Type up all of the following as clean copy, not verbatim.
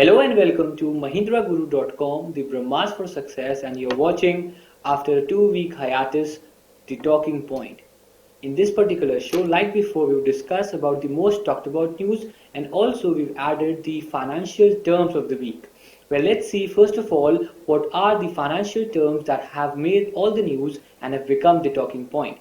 Hello and welcome to MahendraGuru.com, the Brahmas for Success, and you're watching after a 2-week hiatus, the talking point. In this particular show, like before, we've discussed about the most talked about news, and also we've added the financial terms of the week. Well, let's see first of all what are the financial terms that have made all the news and have become the talking point.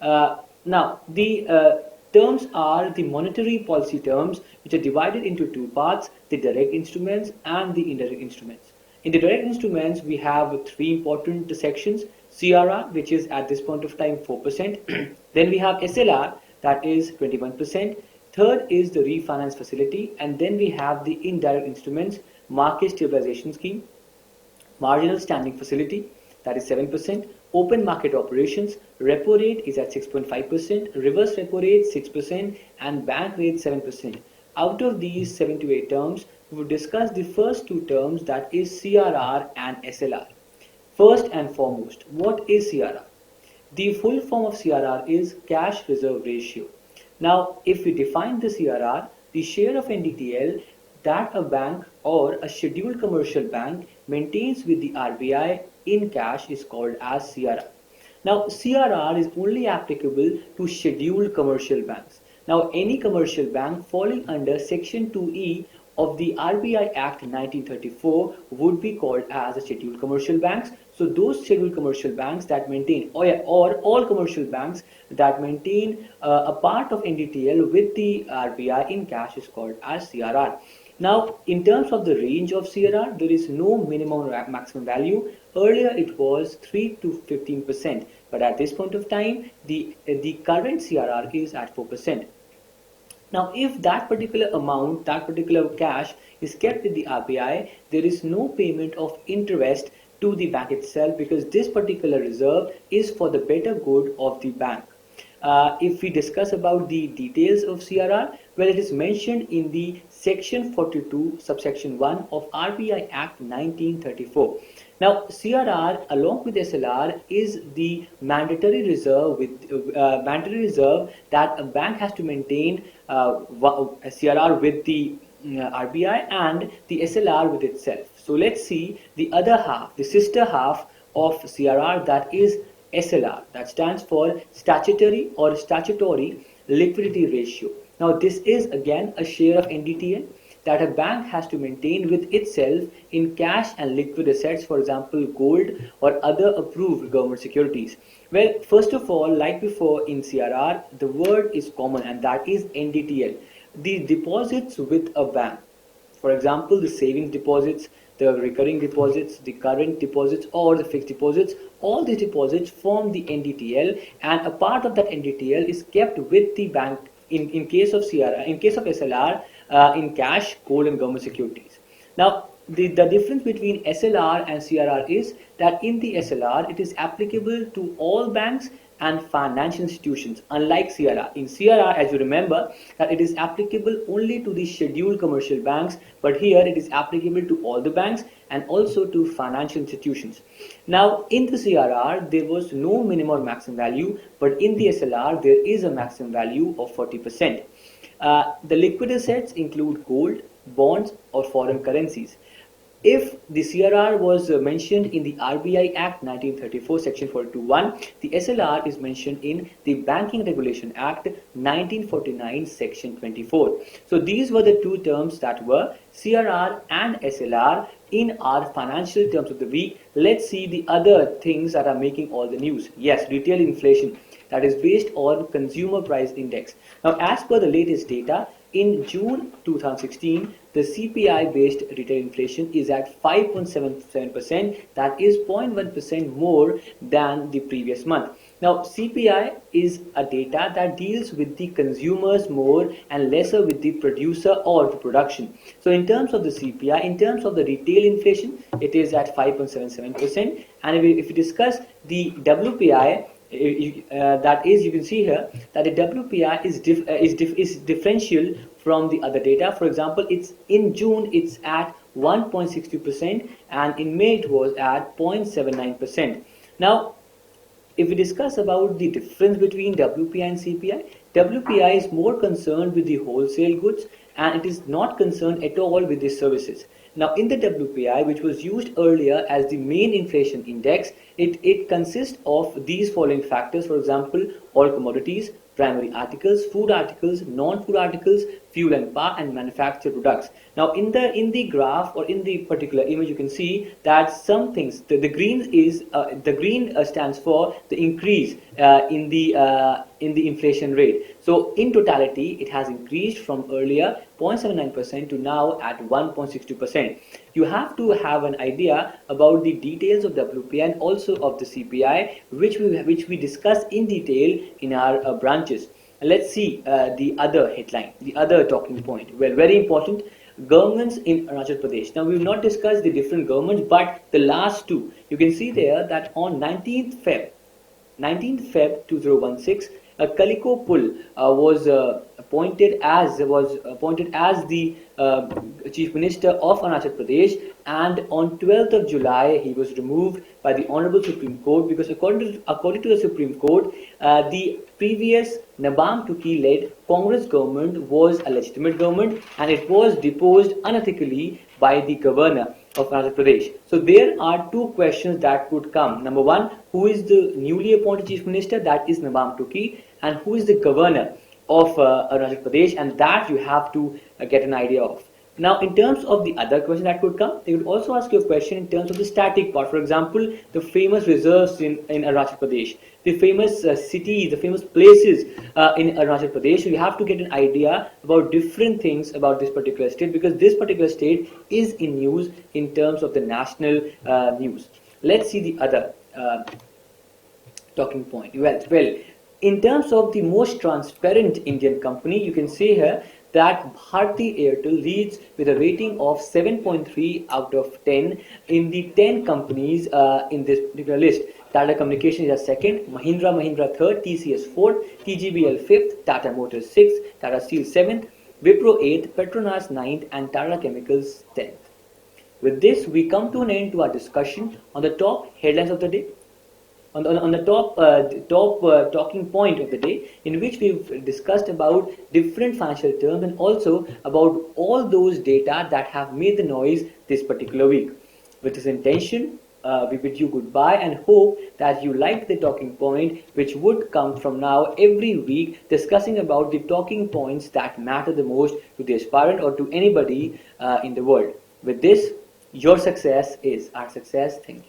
Now, the terms are the monetary policy terms, which are divided into two parts, the direct instruments and the indirect instruments. In the direct instruments, we have three important sections: CRR, which is at this point of time 4%. Then we have SLR, that is 21%. Third is the refinance facility, and then we have the indirect instruments, market stabilization scheme, marginal standing facility, that is 7%, open market operations, repo rate is at 6.5%, reverse repo rate 6%, and bank rate 7%. Out of these 7 to 8 terms, we will discuss the first two terms, that is CRR and SLR. First and foremost, what is CRR? The full form of CRR is cash reserve ratio. Now, if we define the CRR, the share of NDTL that a bank or a scheduled commercial bank maintains with the RBI in cash is called as CRR. Now, CRR is only applicable to scheduled commercial banks. Now, any commercial bank falling under Section 2E of the RBI Act 1934 would be called as a scheduled commercial banks. So those scheduled commercial banks that maintain, or all commercial banks that maintain a part of NDTL with the RBI in cash is called as CRR. Now, in terms of the range of CRR, there is no minimum or maximum value. Earlier it was 3 to 15%, but at this point of time, the current CRR is at 4%. Now, if that particular amount, that particular cash is kept with the RBI, there is no payment of interest to the bank itself, because this particular reserve is for the better good of the bank. If we discuss about the details of CRR, well, it is mentioned in the section 42 subsection 1 of RBI Act 1934. Now, CRR along with SLR is the mandatory reserve that a bank has to maintain, CRR with the RBI and the SLR with itself. So let's see the other half, the sister half of CRR, that is SLR, that stands for statutory liquidity ratio. Now, this is again a share of NDTL that a bank has to maintain with itself in cash and liquid assets, for example, gold or other approved government securities. Well, first of all, like before in CRR, the word is common, and that is NDTL. The deposits with a bank, for example, the savings deposits, the recurring deposits, the current deposits, or the fixed deposits, all these deposits form the NDTL, and a part of that NDTL is kept with the bank in case of CRR, in case of SLR, in cash, gold, and government securities. Now, the difference between SLR and CRR is that in the SLR, it is applicable to all banks and financial institutions, unlike CRR. In CRR, as you remember, that it is applicable only to the scheduled commercial banks, but here it is applicable to all the banks and also to financial institutions. Now, in the CRR, there was no minimum or maximum value, but in the SLR, there is a maximum value of 40%. The liquid assets include gold, bonds, or foreign currencies. If the CRR was mentioned in the RBI Act 1934 section 421, the SLR is mentioned in the Banking Regulation Act 1949 section 24. So these were the two terms that were CRR and SLR in our financial terms of the week. Let's see the other things that are making all the news. Yes, retail inflation, that is based on consumer price index. Now, as per the latest data, in June 2016, the CPI-based retail inflation is at 5.77%. That is 0.1% more than the previous month. Now, CPI is a data that deals with the consumers more and lesser with the producer or the production. So in terms of the CPI, in terms of the retail inflation, it is at 5.77%. And if we discuss the WPI, that is, you can see here that the WPI is differential from the other data. For example, it's in June it's at 1.62%, and in May it was at 0.79%. Now, if we discuss about the difference between WPI and CPI, WPI is more concerned with the wholesale goods and it is not concerned at all with the services. Now, in the WPI, which was used earlier as the main inflation index, it consists of these following factors. For example, all commodities, primary articles, food articles, non-food articles, fuel and power, and manufactured products. Now, in the graph or in the particular image, you can see that some things, the green stands for the increase in the inflation rate. So, in totality, it has increased from earlier 0.79% to now at 1.62%. You have to have an idea about the details of WPI and also of the CPI, which we discuss in detail in our branches. Let's see the other headline, the other talking point. Well, very important. Governments in Arunachal Pradesh. Now, we will not discuss the different governments, but the last two. You can see there that on 19th Feb 2016, Kaliko Pul was appointed as the Chief Minister of Arunachal Pradesh, and on 12th of July he was removed by the Honorable Supreme Court because according to the Supreme Court, the previous Nabam Tuki-led Congress government was a legitimate government and it was deposed unethically by the governor of Arunachal Pradesh. So there are two questions that could come. Number one, who is the newly appointed Chief Minister? That is Nabam Tuki. And who is the governor of Arunachal Pradesh? And that you have to get an idea of. Now, in terms of the other question that could come, they would also ask you a question in terms of the static part. For example, the famous reserves in Arunachal Pradesh, the famous cities, the famous places in Arunachal Pradesh. So you have to get an idea about different things about this particular state, because this particular state is in news in terms of the national news. Let's see the other talking point. Well, in terms of the most transparent Indian company, you can see here that Bharti Airtel leads with a rating of 7.3 out of 10 in the 10 companies in this particular list. Tata Communications is second, Mahindra third, TCS fourth, TGBL fifth, Tata Motors sixth, Tata Steel seventh, Wipro eighth, Petronas ninth, and Tata Chemicals 10th. With this, we come to an end to our discussion on the top headlines of the day. On the top talking point of the day, in which we've discussed about different financial terms and also about all those data that have made the noise this particular week. With this intention, we bid you goodbye and hope that you liked the talking point, which would come from now every week, discussing about the talking points that matter the most to the aspirant or to anybody in the world. With this, your success is our success. Thank you.